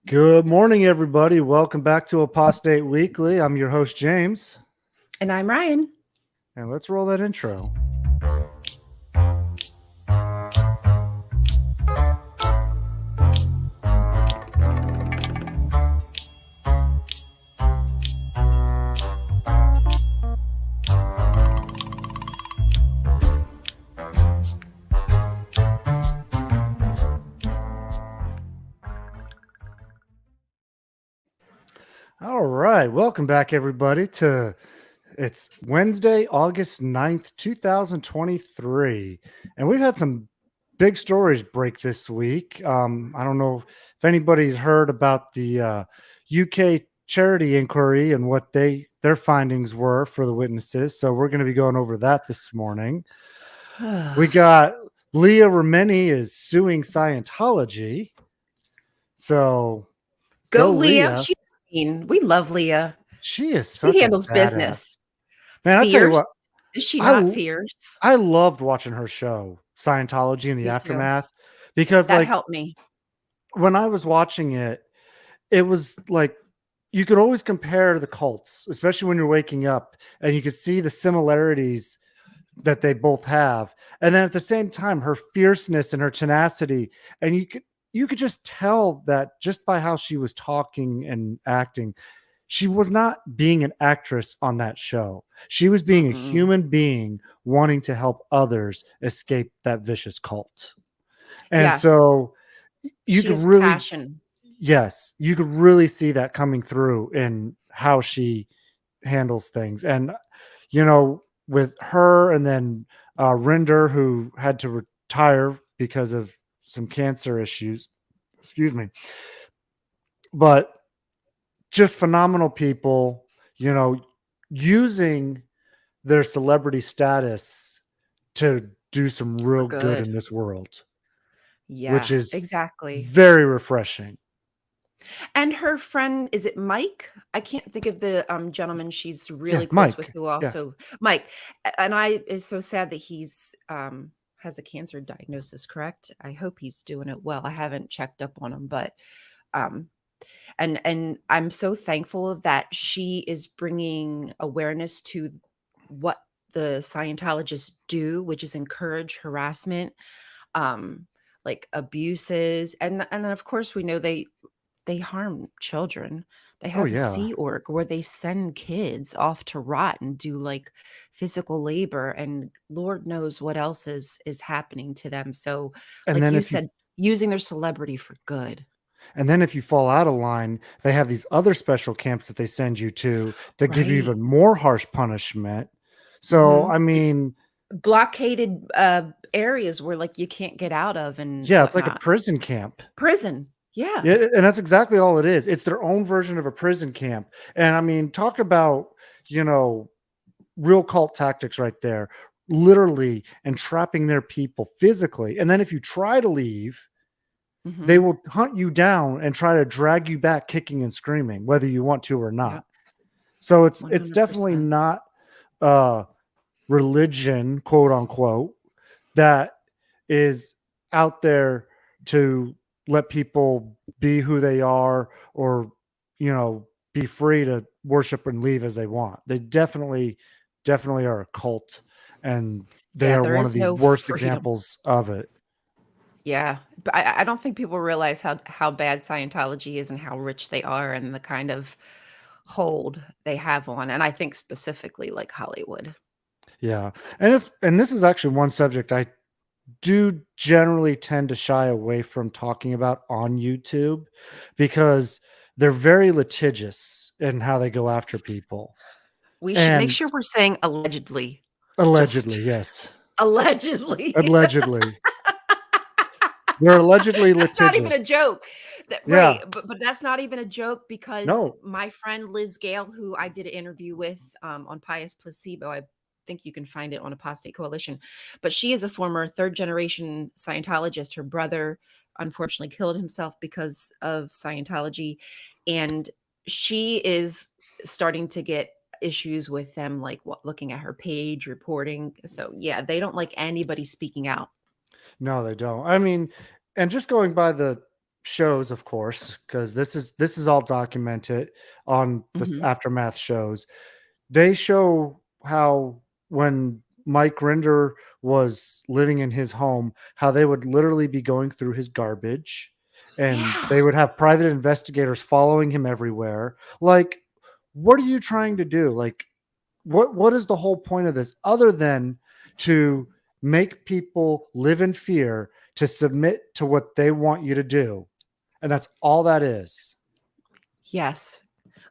Good morning, everybody. Welcome back to Apostate Weekly. I'm your host, James, And I'm Ryan. and let's roll that intro. All right. Welcome back, everybody, to it's Wednesday, August 9th, 2023. And we've had some big stories break this week. I don't know if anybody's heard about the UK charity inquiry and what their findings were for the witnesses. So we're going to be going over that this morning. We got Leah Remini is suing Scientology. So Go go Leah. Leah. She's mean. We love Leah. She is She such a handles badass. business. Man, I'll tell you Fierce. what, Is she not I fierce? I loved watching her show, Scientology and the Me too. Aftermath, because That like helped me. when I was watching it, it was like you could always compare the cults, especially when you're waking up and you could see the similarities that they both have. And then at the same time, her fierceness and her tenacity, and you could just tell that just by how she was talking and acting. She was not being an actress on that show. She was being a Mm-mm. human being wanting to help others escape that vicious cult. And Yes. so you She could has really, passion. yes, you could really see that coming through in how she handles things. And, with her and then Rinder, who had to retire because of some cancer issues, excuse me, but just phenomenal people, you know, using their celebrity status to do some For real good good. in this world, which Yeah, is exactly. very refreshing. And her friend, is it Mike? I can't think of the gentleman she's Yeah, really close with Mike. who Yeah. also Mike. And I is so sad that he's has a cancer diagnosis, correct? I hope he's doing it well. I haven't checked up on him, but um and I'm so thankful that she is bringing awareness to what the Scientologists do, which is encourage harassment, um, like abuses, and of course we know they harm children. They Oh have a yeah. Sea Org where they send kids off to rot and do like physical labor, and Lord knows what else is happening to them. So, And like then you if you said, using their celebrity for good. and then if you fall out of line, they have these other special camps that they send you to that give you Right. even more harsh punishment. So, Mhm. I mean, Blockaded, areas where, like, you can't get out of and yeah, it's like a whatnot. prison camp. Prison. Yeah. Yeah, and that's exactly all it is. It's their own version of a prison camp. And I mean, talk about, you know, real cult tactics right there, literally entrapping their people physically. And then if you try to leave, they Mhm. will hunt you down and try to drag you back kicking and screaming, whether you want to or not. Yep. So it's definitely 100%. not uh religion, quote unquote, that is out there to let people be who they are or, be free to worship and leave as they want. They definitely are a cult, and they Yeah, are there one of is the no worst freedom. examples of it. Yeah, but I don't think people realize how bad Scientology is and how rich they are and the kind of hold they have on, and I think specifically, like, Hollywood. Yeah. And this is actually one subject I do generally tend to shy away from talking about on YouTube because they're very litigious in how they go after people. We should make And sure we're saying allegedly. Just allegedly, yes. allegedly. Allegedly. They're allegedly That's not even litigious. a joke. That right, Yeah. but that's not even a joke because No. my friend Liz Gale, who I did an interview with, on Pious Placebo, I think you can find it on Apostate Coalition, but she is a former third generation Scientologist. Her brother unfortunately killed himself because of Scientology, and she is starting to get issues with them, like what looking at her page, reporting. So yeah, they don't like anybody speaking out. No, they don't. I mean, and just going by the shows, of course, because this is all documented on the Mhm. aftermath shows. They show how when Mike Rinder was living in his home, how they would literally be going through his garbage, and Yeah. they would have private investigators following him everywhere. Like, what are you trying to do? Like, what is the whole point of this other than to make people live in fear to submit to what they want you to do? And that's all that is. Yes.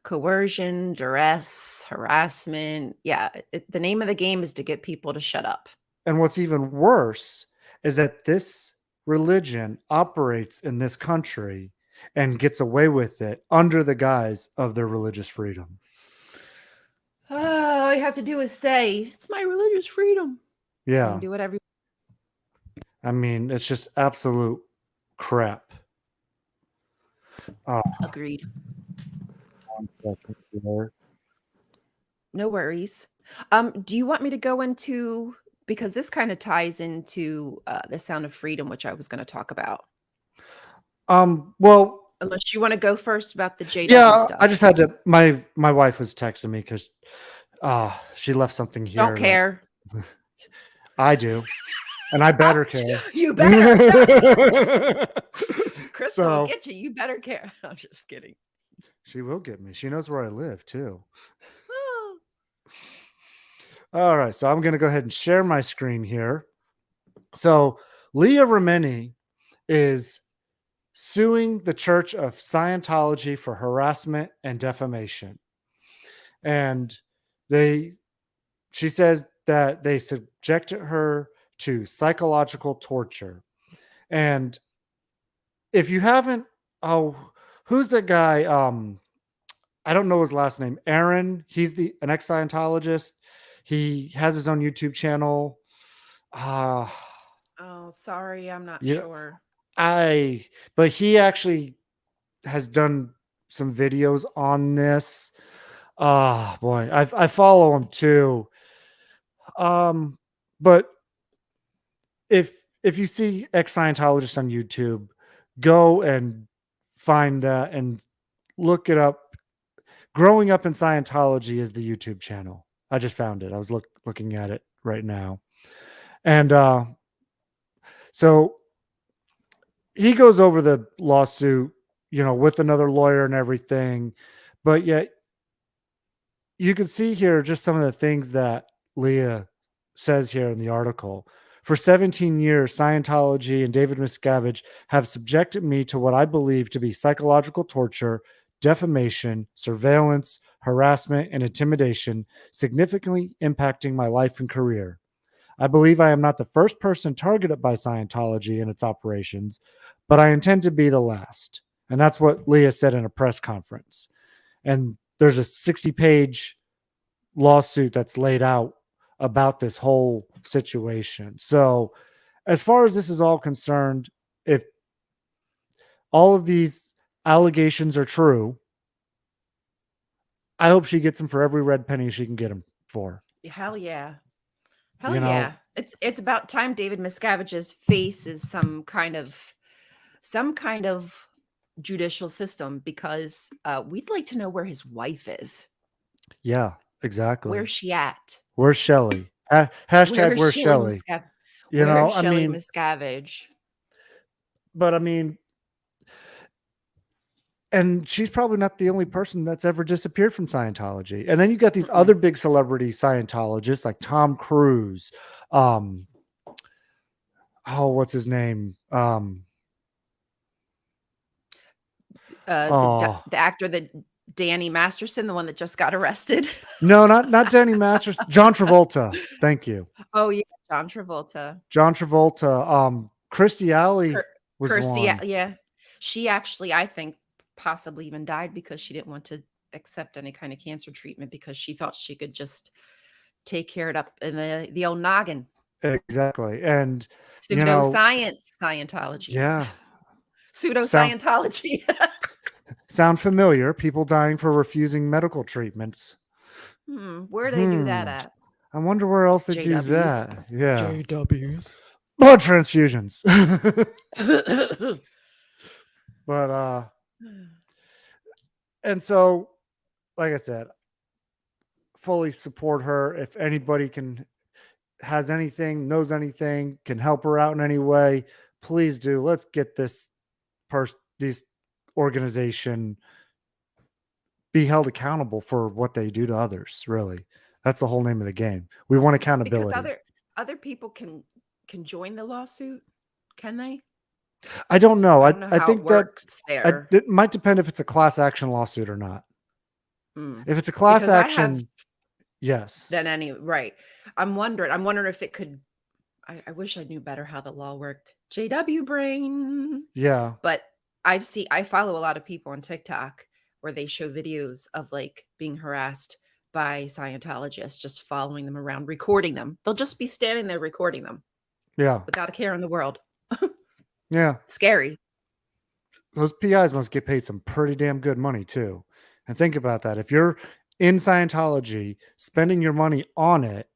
Coercion, duress, harassment. Yeah, the name of the game is to get people to shut up. And what's even worse is that this religion operates in this country and gets away with it under the guise of their religious freedom. All you have to do is say, "It's my religious freedom." You can Yeah. do whatever. I mean, it's just absolute crap. Uh, Agreed. 1 second here. No worries. Do you want me to go into, because this kind of ties into the Sound of Freedom, which I was going to talk about. Well, Unless you want to go first about the JW yeah, I stuff. just had to. My wife was texting me because she left something Don't here that care. I do, and I better care. You better. Crystal will So get you. You better care. I'm just kidding. she will get me. She knows where I live too. Oh. All right, so I'm going to go ahead and share my screen here. So Leah Remini is suing the Church of Scientology for harassment and defamation, and she says that they subjected her to psychological torture. And if you haven't, oh, who's the guy? I don't know his last name. Aaron. He's an ex Scientologist. He has his own YouTube channel. Uh Oh, sorry. I'm not yeah, sure. but he actually has done some videos on this. Oh boy, I follow him too. But if you see ex Scientologist on YouTube, go and find that and look it up. Growing Up in Scientology is the YouTube channel. I just found it. I was looking at it right now. And so he goes over the lawsuit, with another lawyer and everything. But yet you can see here just some of the things that Leah says here in the article. For 17 years, Scientology and David Miscavige have subjected me to what I believe to be psychological torture, defamation, surveillance, harassment, and intimidation, significantly impacting my life and career. I believe I am not the first person targeted by Scientology and its operations, but I intend to be the last. And that's what Leah said in a press conference. And there's a 60-page lawsuit that's laid out about this whole situation. So, as far as this is all concerned, if all of these allegations are true, I hope she gets them for every red penny she can get them for. Hell yeah. Hell You yeah. know, It's about time David Miscavige's face is some kind of judicial system, because we'd like to know where his wife is. yeah, exactly. Where's she at? Where's Shelly? Where Hashtag is where's Shelley Shelly? Miscav? Where is Shelley Miscavige? But I mean, and she's probably not the only person that's ever disappeared from Scientology. And then you got these Mm-mm. other big celebrity Scientologists like Tom Cruise. Um, what's his name? Oh The actor that Danny Masterson, the one that just got arrested. no, not Danny Masters. John Travolta. Thank you, Oh yeah, John Travolta. John Travolta. Christy Alley Kir- was Kirstie, one. yeah, she actually, I think, possibly even died because she didn't want to accept any kind of cancer treatment because she thought she could just take care of it up in the old noggin. Exactly, and Pseudoscience Scientology. yeah, sound Pseudoscientology. sound familiar? People dying for refusing medical treatments. Where do they do that Hmm. at? I wonder where else they do JWs. that. Yeah. JWs. Blood transfusions. But and so, like I said, fully support her. If anybody can has anything, knows anything, can help her out in any way, please do. Let's get this organization be held accountable for what they do to others, really. That's the whole name of the game. We want Because accountability. other people can join the lawsuit, can they? I don't know. I I don't know I how it think that works there. it might depend if it's a class action lawsuit or not. Mm. If it's a class Because I have action, yes. then any right. I'm wondering if it could. I wish I knew better how the law worked. JW brain. Yeah. But I follow a lot of people on TikTok where they show videos of like being harassed by Scientologists, just following them around, recording them. They'll just be standing there recording them Yeah. without a care in the world. Yeah. Scary. Those PIs must get paid some pretty damn good money too. And think about that. If you're in Scientology spending your money on it,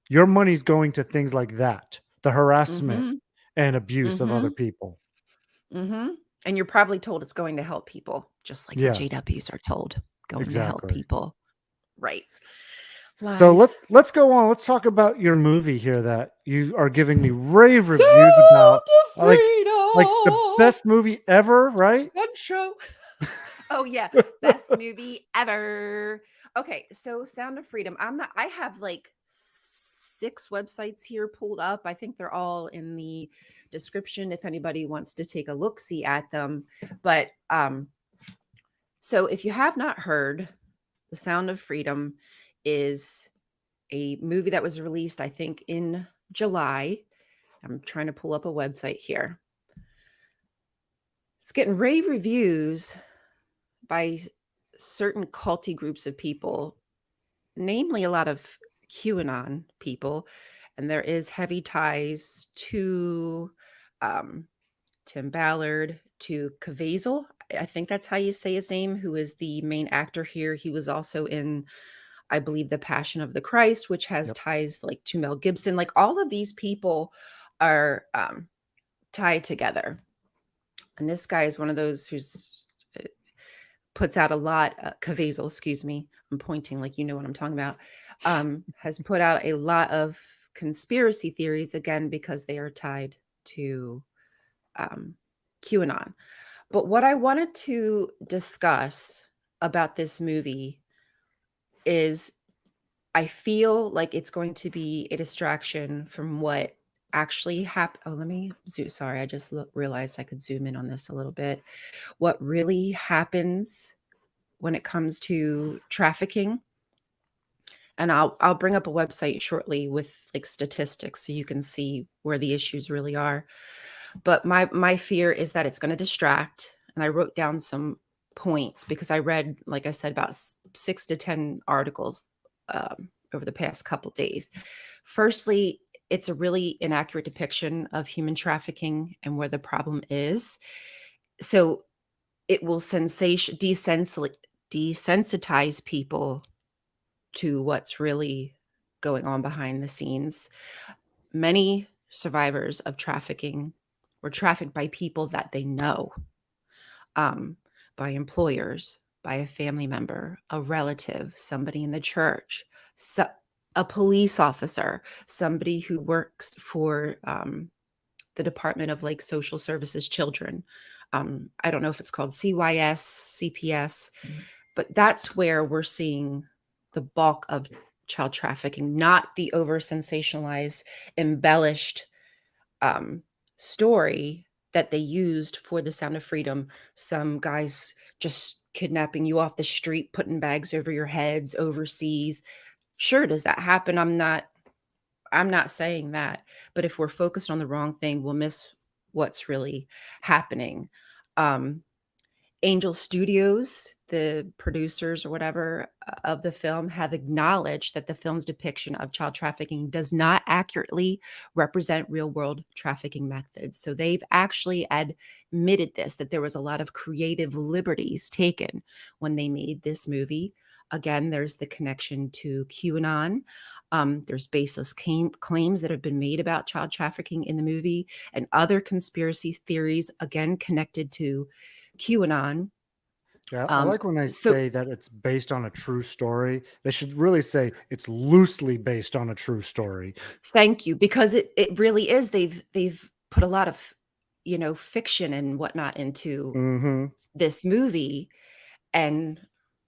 your money's going to things like that, the harassment Mhm. and abuse of other Mhm. people. Mhm. And you're probably told it's going to help people, just like the Yeah, JWs are told, going to help exactly. people. Right. So Lies. let's go on. Let's talk about your movie here that you are giving me rave reviews Sound about. of Like the freedom. best movie ever, right? Gun show. Oh yeah, best movie ever. Okay, so Sound of Freedom. I have like 6 websites here pulled up. I think they're all in the description if anybody wants to take a look see at them. But so if you have not heard, The Sound of Freedom is a movie that was released I think in July. I'm trying to pull up a website here. It's getting rave reviews by certain culty groups of people, namely a lot of QAnon people. And there is heavy ties to um, Tim Ballard, to Caviezel. I think that's how you say his name, who is the main actor here. He was also in, I believe, The Passion of the Christ, which has Yep. ties like to Mel Gibson. Like all of these people are tied together. And this guy is one of those who's puts out a lot, Caviezel, excuse me. I'm pointing like you know what I'm talking about. Has put out a lot of conspiracy theories again because they are tied to um, QAnon. But what I wanted to discuss about this movie is I feel like it's going to be a distraction from what actually happened. Oh, let me zoom. Sorry, I just realized I could zoom in on this a little bit. What really happens when it comes to trafficking, and I'll bring up a website shortly with like statistics so you can see where the issues really are. But my fear is that it's going to distract, and I wrote down some points because I read, like I said, about 6 to 10 articles over the past couple days. Firstly, it's a really inaccurate depiction of human trafficking and where the problem is. So it will desensitize people to what's really going on behind the scenes. Many survivors of trafficking were trafficked by people that they know, um, by employers, by a family member, a relative, somebody in the church, so, a police officer, somebody who works for the Department of like Social Services Children. I don't know if it's called CYS, CPS, but that's where we're seeing the bulk of child trafficking, not the over sensationalized, embellished um, story that they used for The Sound of Freedom. Some guys just kidnapping you off the street, putting bags over your heads overseas. Sure, does that happen? I'm not saying that, but if we're focused on the wrong thing, we'll miss what's really happening. Um, Angel Studios, the producers or whatever of the film, have acknowledged that the film's depiction of child trafficking does not accurately represent real world trafficking methods. So they've actually admitted this, that there was a lot of creative liberties taken when they made this movie. Again, there's the connection to QAnon. There's baseless claims that have been made about child trafficking in the movie and other conspiracy theories, again, connected to QAnon. Yeah, I like when they So say that it's based on a true story. They should really say it's loosely based on a true story. thank you, because it really is. They've put a lot of, fiction and whatnot into Mhm. this movie, and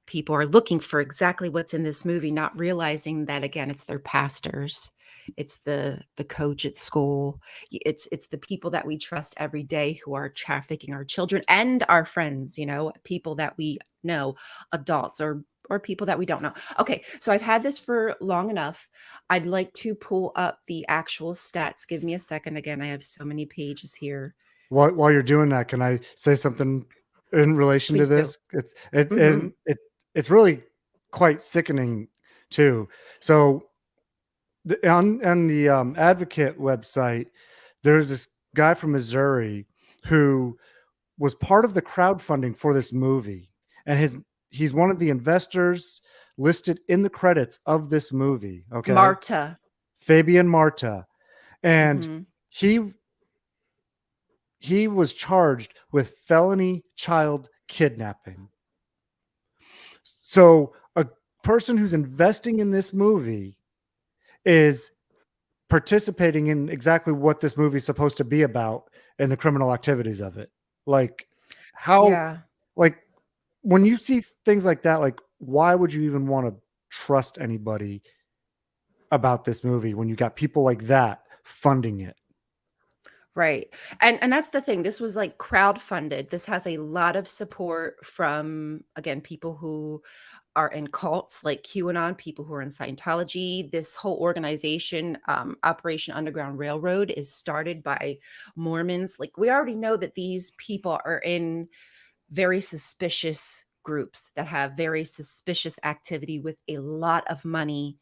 people are looking for exactly what's in this movie, not realizing that, again, it's their pastors, it's the coach at school, it's the people that we trust every day who are trafficking our children and our friends, people that we know, adults or people that we don't know. Okay, so I've had this for long enough. I'd like to pull up the actual stats. Give me a second. Again, I have so many pages here. While you're doing that, can I say something in relation to Please do. this? Hmm. It's really quite sickening too. So on the Advocate website, there's this guy from Missouri who was part of the crowdfunding for this movie, and he's one of the investors listed in the credits of this movie. Okay, Marta. Fabian Marta, and Hmm. he he was charged with felony child kidnapping. So a person who's investing in this movie is participating in exactly what this movie is supposed to be about and the criminal activities of it. Like how Yeah. like when you see things like that, like why would you even want to trust anybody about this movie when you got people like that funding it? Right. And that's the thing. This was like crowdfunded. This has a lot of support from, again, people who are in cults like QAnon, people who are in Scientology. This whole organization, Operation Underground Railroad, is started by Mormons. Like, we already know that these people are in very suspicious groups that have very suspicious activity with a lot of money,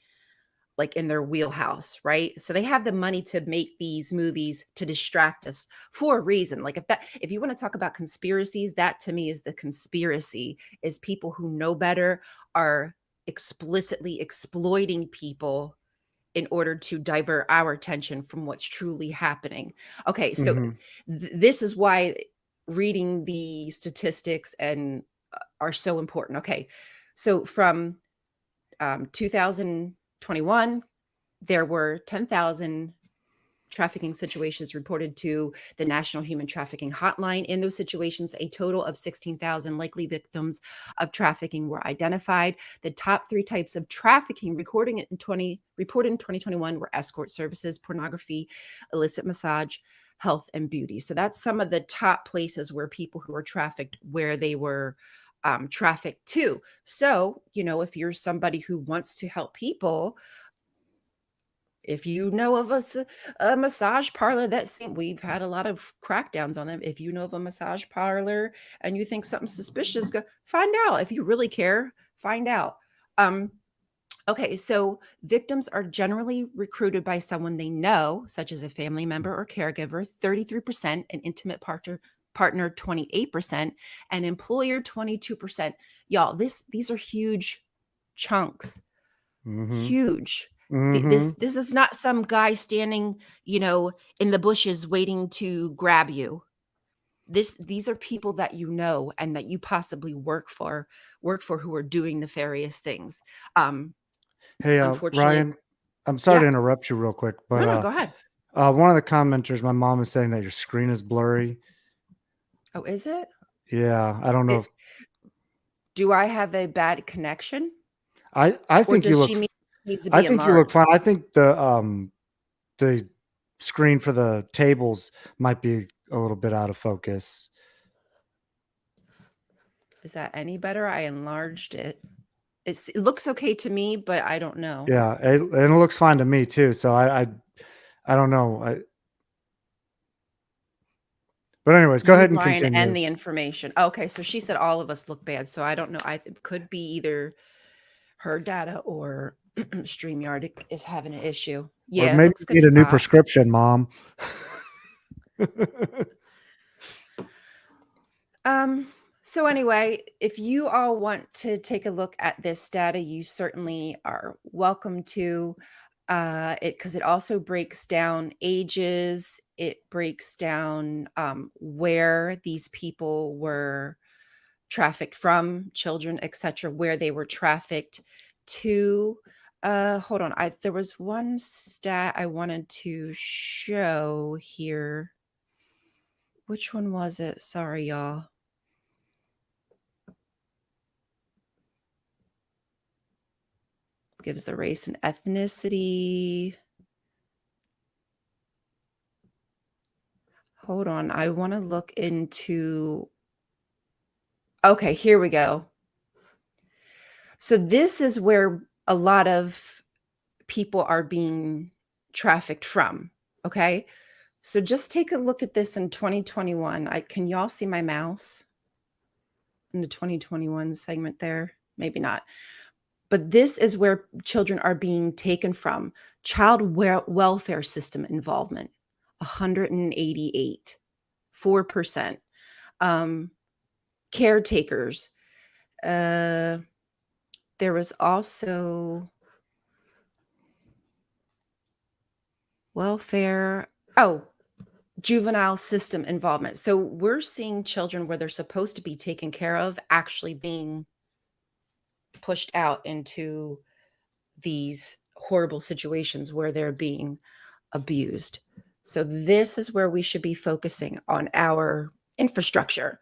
like, in their wheelhouse, right? So they have the money to make these movies to distract us for a reason. Like, if you want to talk about conspiracies, that to me is the conspiracy, is people who know better are explicitly exploiting people in order to divert our attention from what's truly happening. Okay, so Mhm. this is why reading the statistics and are so important. Okay, so from 2021, there were 10,000 trafficking situations reported to the National Human Trafficking Hotline. In those situations, a total of 16,000 likely victims of trafficking were identified. The top three types of trafficking reported in 2021 were escort services, pornography, illicit massage, health, and beauty. So that's some of the top places where people who were trafficked, where they were trafficked to. So, if you're somebody who wants to help people, if you know of a massage parlor that seem we've had a lot of crackdowns on them. If you know of a massage parlor and you think something suspicious, go find out. If you really care, find out. Um, okay, so victims are generally recruited by someone they know, such as a family member or caregiver, 33%, an intimate partner 28%, an employer 22%. Y'all, these are huge chunks. Mhm. Huge. Mhm. This is not some guy standing, in the bushes waiting to grab you. These are people that you know and that you possibly work for who are doing nefarious things. Um, Hey, Unfortunately, Ryan, I'm sorry to yeah. interrupt you real quick, but No, no, go ahead. one of the commenters, my mom is saying that your screen is blurry. Oh, is it? Yeah, I don't know if It Do I have a bad connection, I or think you does look she mean it needs to I be think you look enlarged? fine. I think the screen for the tables might be a little bit out of focus. Is that any better? I enlarged it. It looks okay to me, but I don't know. Yeah, and it looks fine to me too. So I don't know. But anyways, go You, ahead and Ryan, and continue. the information. Okay, so she said all of us look bad, so I don't know. It could be either her data or StreamYard is having an issue. Or Yeah, it maybe looks you good need to a new Pop. prescription, mom. Um, so anyway, if you all want to take a look at this data, you certainly are welcome to. It because it also breaks down ages. It breaks down where these people were trafficked from, children, etc., where they were trafficked to. Hold on. There was one stat I wanted to show here. Which one was it? Sorry, y'all. Gives the race and ethnicity. Hold on. I want to look into. Okay, here we go. So this is where a lot of people are being trafficked from. Okay. So just take a look at this in 2021. Can y'all see my mouse in the 2021 segment there? Maybe not. But this is where children are being taken from. Child welfare system involvement, 188, 4%. Caretakers. There was also welfare. Oh, juvenile system involvement. So we're seeing children where they're supposed to be taken care of actually being pushed out into these horrible situations where they're being abused. So this is where we should be focusing on our infrastructure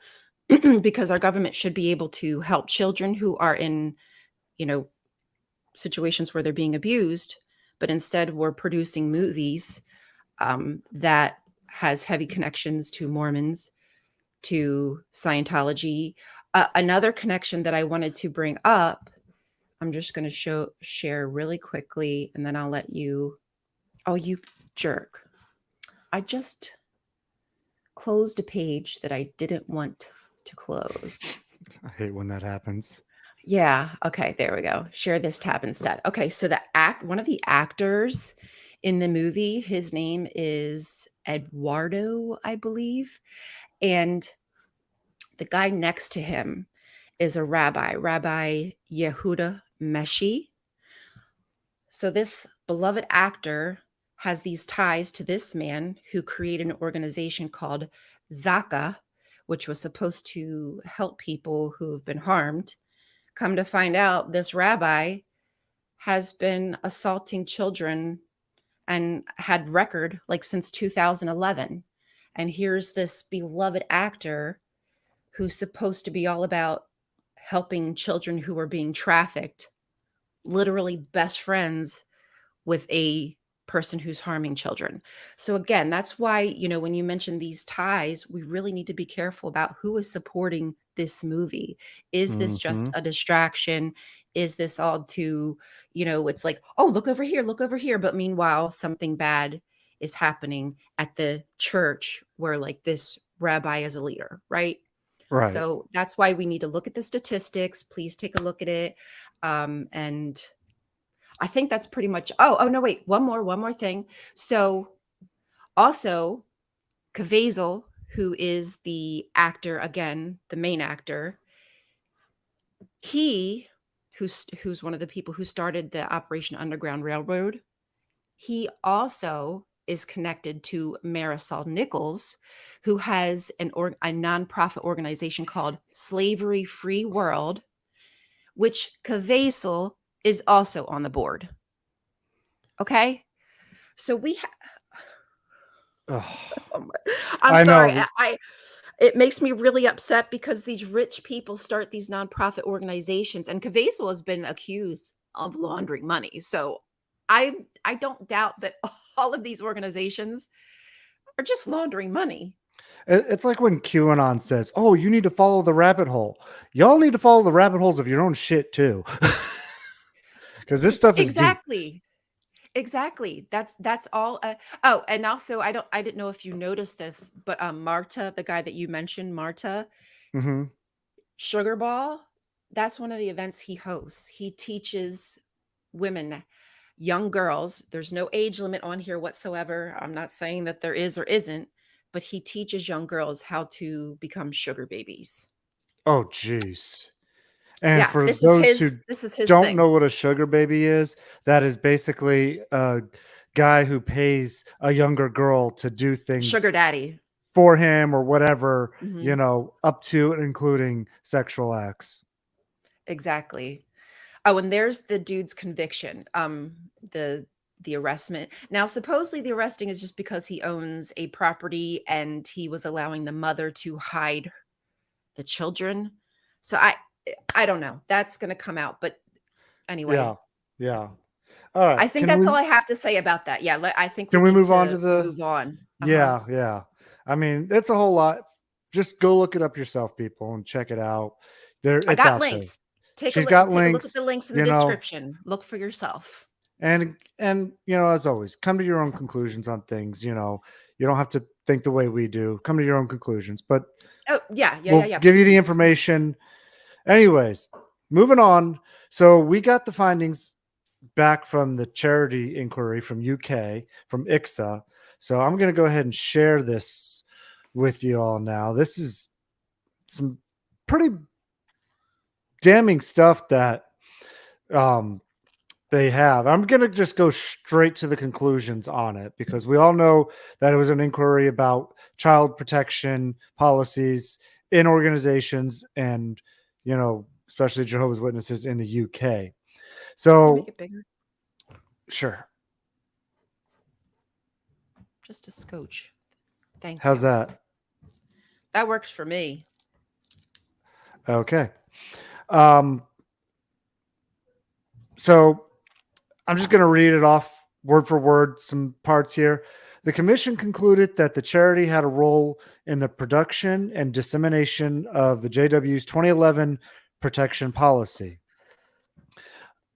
because our government should be able to help children who are in, you know, situations where they're being abused, but instead we're producing movies that has heavy connections to Mormons, to Scientology. Another connection that I wanted to bring up, I'm just going to share really quickly, and then I'll let you. Oh, you jerk! I just closed a page that I didn't want to close. I hate when that happens. Yeah. Okay. There we go. Share this tab instead. Okay. So one of the actors in the movie, his name is Eduardo, I believe. And the guy next to him is a Rabbi Yehuda Meshi. So this beloved actor has these ties to this man who created an organization called Zaka, which was supposed to help people who have been harmed. Come to find out, this rabbi has been assaulting children and had record like since 2011. And here's this beloved actor who's supposed to be all about helping children who are being trafficked, literally best friends with a person who's harming children. So again, that's why, when you mention these ties, we really need to be careful about who is supporting this movie. Is this just Mm-hmm. a distraction? Is this all to, it's like, oh, look over here, look over here. But meanwhile, something bad is happening at the church where like this rabbi is a leader, right? Right. So that's why we need to look at the statistics. Please take a look at it. And I think that's pretty much. Oh no, wait, one more thing. So also Cavazel, who is the actor again, the main actor, he who's one of the people who started the Operation Underground Railroad. He also is connected to Marisol Nichols, who has a nonprofit organization called Slavery Free World, which Cavazel is also on the board. Okay, so Oh, I'm I sorry. know. It makes me really upset because these rich people start these nonprofit organizations, and Cavazel has been accused of laundering money. So I don't doubt that all of these organizations are just laundering money. It's like when QAnon says, "Oh, you need to follow the rabbit hole." Y'all need to follow the rabbit holes of your own shit too, because this stuff is deep. Exactly. Exactly. That's all. And also I didn't know if you noticed this, but Marta, the guy that you mentioned, Marta, Mm-hmm. Sugar Ball, that's one of the events he hosts. He teaches women, young girls, there's no age limit on here whatsoever. I'm not saying that there is or isn't, but he teaches young girls how to become sugar babies. Oh, jeez. And Yeah, for those who this is his don't thing. know what a sugar baby is, that is basically a guy who pays a younger girl to do Sugar things daddy. for him or whatever, Mhm. up to and including sexual acts. Exactly. Oh, and there's the dude's conviction. The arrestment. Now, supposedly the arresting is just because he owns a property and he was allowing the mother to hide the children. So I don't know. That's going to come out, but anyway, Yeah. Yeah. All right. I think that's all I have to say about that. Yeah, I think we Can we need move on to to the move on. Uh-huh. Yeah, yeah. I mean, it's a whole lot. Just go look it up yourself, people, and check it out. I It's got out there. links. She's got Take a look at the links, links in the description. Look for yourself. and as always, come to your own conclusions on things. You don't have to think the way we do. Come to your own conclusions, but Oh, yeah, yeah, yeah, we'll yeah. give you the Please, please. information. Anyways, moving on. So we got the findings back from the charity inquiry from UK, from ICSA. So I'm going to go ahead and share this with you all now. This is some pretty damning stuff that um, they have. I'm going to just go straight to the conclusions on it because we all know that it was an inquiry about child protection policies in organizations and, especially Jehovah's Witnesses in the UK. Can you make So, it bigger? sure. Just a scotch. Thank How's you. that? That works for me. Okay. Um, so I'm just going to read it off word for word, some parts here. The commission concluded that the charity had a role in the production and dissemination of the JW's 2011 protection policy.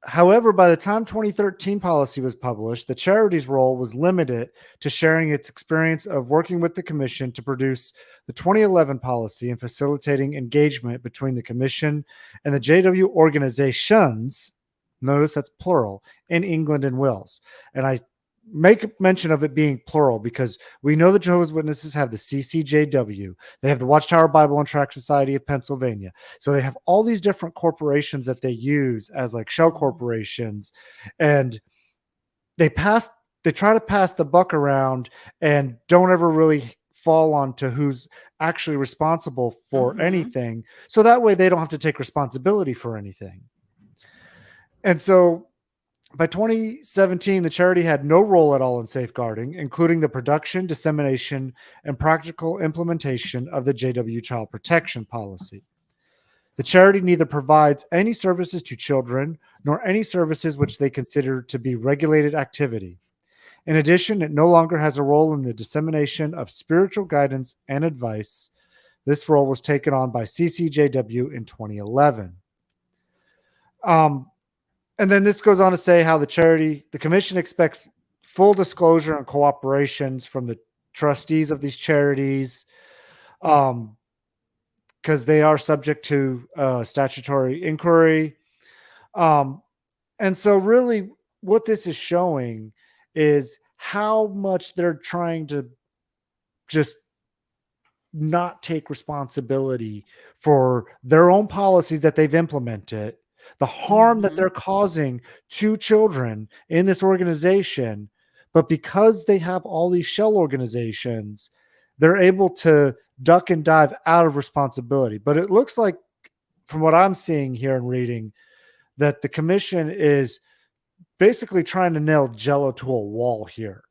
However, by the time 2013 policy was published, the charity's role was limited to sharing its experience of working with the commission to produce the 2011 policy and facilitating engagement between the commission and the JW organizations. Notice that's plural in England and Wales. And I make mention of it being plural because we know the Jehovah's Witnesses have the CCJW. They have the Watchtower Bible and Tract Society of Pennsylvania. So they have all these different corporations that they use as like shell corporations, and they try to pass the buck around and don't ever really fall onto who's actually responsible for Mhm. anything. So that way they don't have to take responsibility for anything. And so by 2017, the charity had no role at all in safeguarding, including the production, dissemination, and practical implementation of the JW Child Protection Policy. The charity neither provides any services to children nor any services which they consider to be regulated activity. In addition, it no longer has a role in the dissemination of spiritual guidance and advice. This role was taken on by CCJW in 2011. Um, and then this goes on to say how the commission expects full disclosure and cooperations from the trustees of these charities, because they are subject to statutory inquiry. Um, and so, really, what this is showing is how much they're trying to just not take responsibility for their own policies that they've implemented, the harm that they're Mhm. causing to children in this organization. But because they have all these shell organizations, they're able to duck and dive out of responsibility. But it looks like, from what I'm seeing here and reading, that the commission is basically trying to nail Jello to a wall here.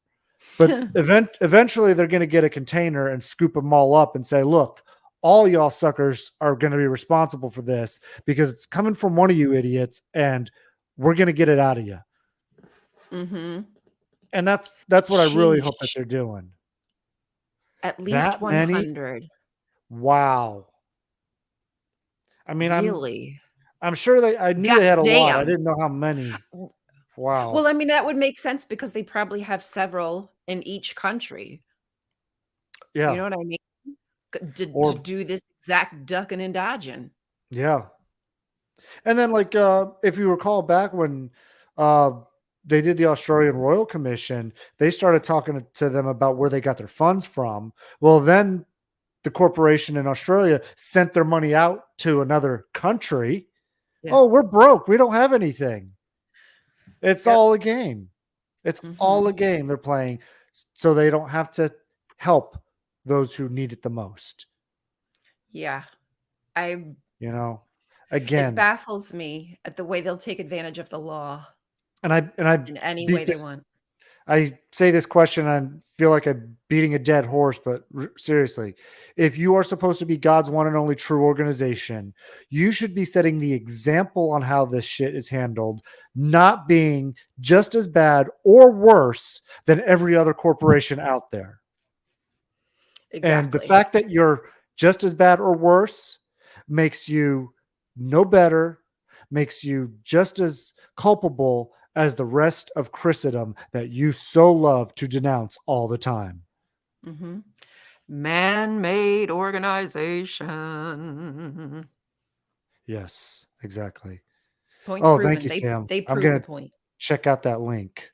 But eventually they're going to get a container and scoop them all up and say, look, all y'all suckers are going to be responsible for this because it's coming from one of you idiots and we're going to get it out of you. Mhm. And that's what I really hope that Sheesh. they're doing. At least That many? 100. Wow. I mean, Really? I'm sure I knew God they had a lot. I damn. didn't know how many. Wow. Well, I mean, that would make sense because they probably have several in each country. You Yeah. know what I mean? To Or do this exact ducking and dodging. yeah. And then, like, if you recall back when uh, they did the Australian Royal Commission, they started talking to them about where they got their funds from. Well, then the corporation in Australia sent their money out to another country. Yeah. Oh, we're broke. We don't have anything. It's Yep. all a game. It's all Mhm. a game they're playing so they don't have to help those who need it the most. Yeah. I You know, It again, baffles me at the way they'll take advantage of the law and I in any way beat they this. want. I say this question and I feel like I'm beating a dead horse, but seriously, if you are supposed to be God's one and only true organization, you should be setting the example on how this shit is handled, not being just as bad or worse than every other corporation out there. And the Exactly. fact that you're just as bad or worse makes you no better, makes you just as culpable as the rest of Christendom that you so love to denounce all the time. Mhm. Man-made organization. Yes, exactly. Point Oh, thank proven. you, Sam. They I'm prove the going to point. check out that link.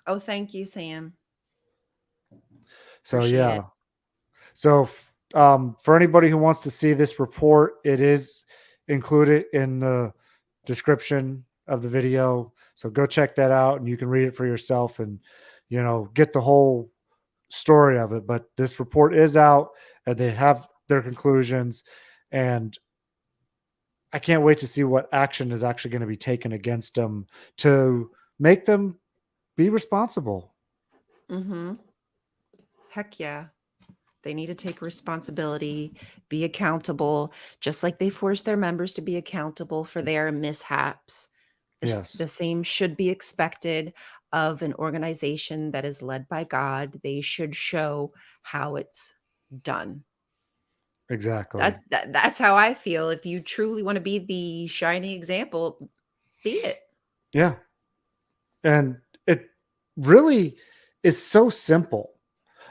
Oh, thank you, Sam. So, Appreciate it. yeah. So, for anybody who wants to see this report, it is included in the description of the video. So go check that out, and you can read it for yourself, and get the whole story of it. But this report is out, and they have their conclusions, and I can't wait to see what action is actually going to be taken against them to make them be responsible. Mhm. Heck yeah. They need to take responsibility, be accountable, just like they force their members to be accountable for their mishaps. The Yes, same should be expected of an organization that is led by God. They should show how it's done. exactly. That's how I feel. If you truly want to be the shining example, be it. Yeah. And it really is so simple.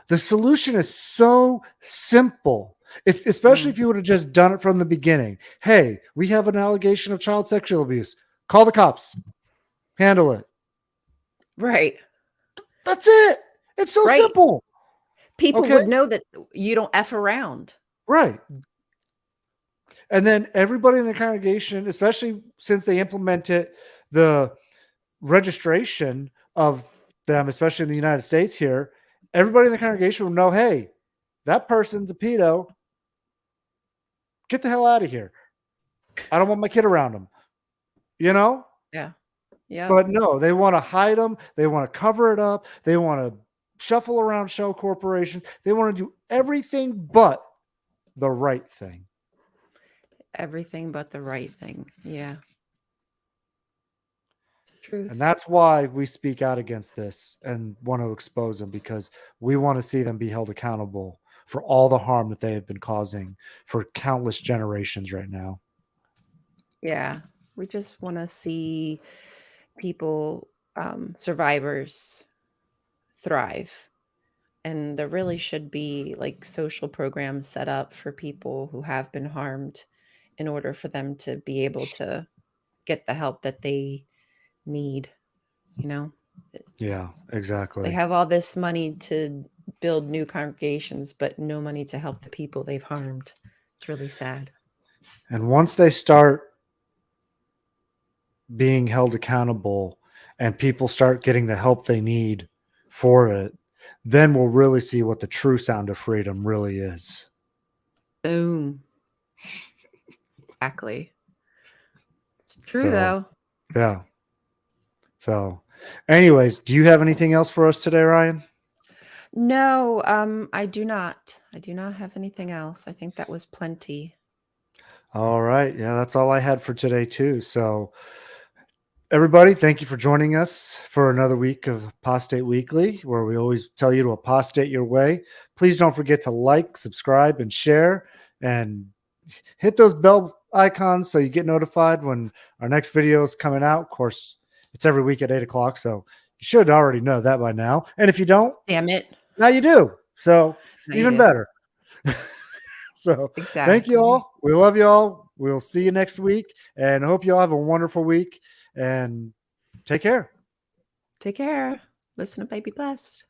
The solution is so simple. If especially Mm, if you would have just done it from the beginning. Hey, we have an allegation of child sexual abuse. Call the cops. Handle it. right. That's it. It's so Right. simple. People Okay? would know that you don't F around. Right. And then everybody in the congregation, especially since they implemented the registration of them, especially in the United States here, everybody in the congregation will know, hey, that person's a pedo. Get the hell out of here. I don't want my kid around him. You know? Yeah. Yep. But no, they want to hide them. They want to cover it up. They want to shuffle around shell corporations. They want to do everything but the right thing. Everything but the right thing. Yeah. And Truth. that's why we speak out against this and want to expose them, because we want to see them be held accountable for all the harm that they have been causing for countless generations right now. Yeah. We just want to see people, survivors, thrive. And there really should be like social programs set up for people who have been harmed in order for them to be able to get the help that they need. You know, Yeah, they exactly. have all this money to build new congregations, but no money to help the people they've harmed. It's really sad. And once they start being held accountable and people start getting the help they need for it, then we'll really see what the true sound of freedom really is. Boom. Exactly. It's true So, though. yeah. So, anyways, do you have anything else for us today, Ryan? No, I do not. I do not have anything else. I think that was plenty. All right. Yeah, that's all I had for today, too. So, everybody, thank you for joining us for another week of Apostate Weekly, where we always tell you to apostate your way. Please don't forget to like, subscribe, and share, and hit those bell icons so you get notified when our next video is coming out. Of course, it's every week at 8 o'clock, so you should already know that by now. And if you don't, Damn it. now you do. So No, you even do. better. So thank you Exactly. all. We love you all. We'll see you next week, and hope you all have a wonderful week, and take care. Take care. Listen to Baby Blessed.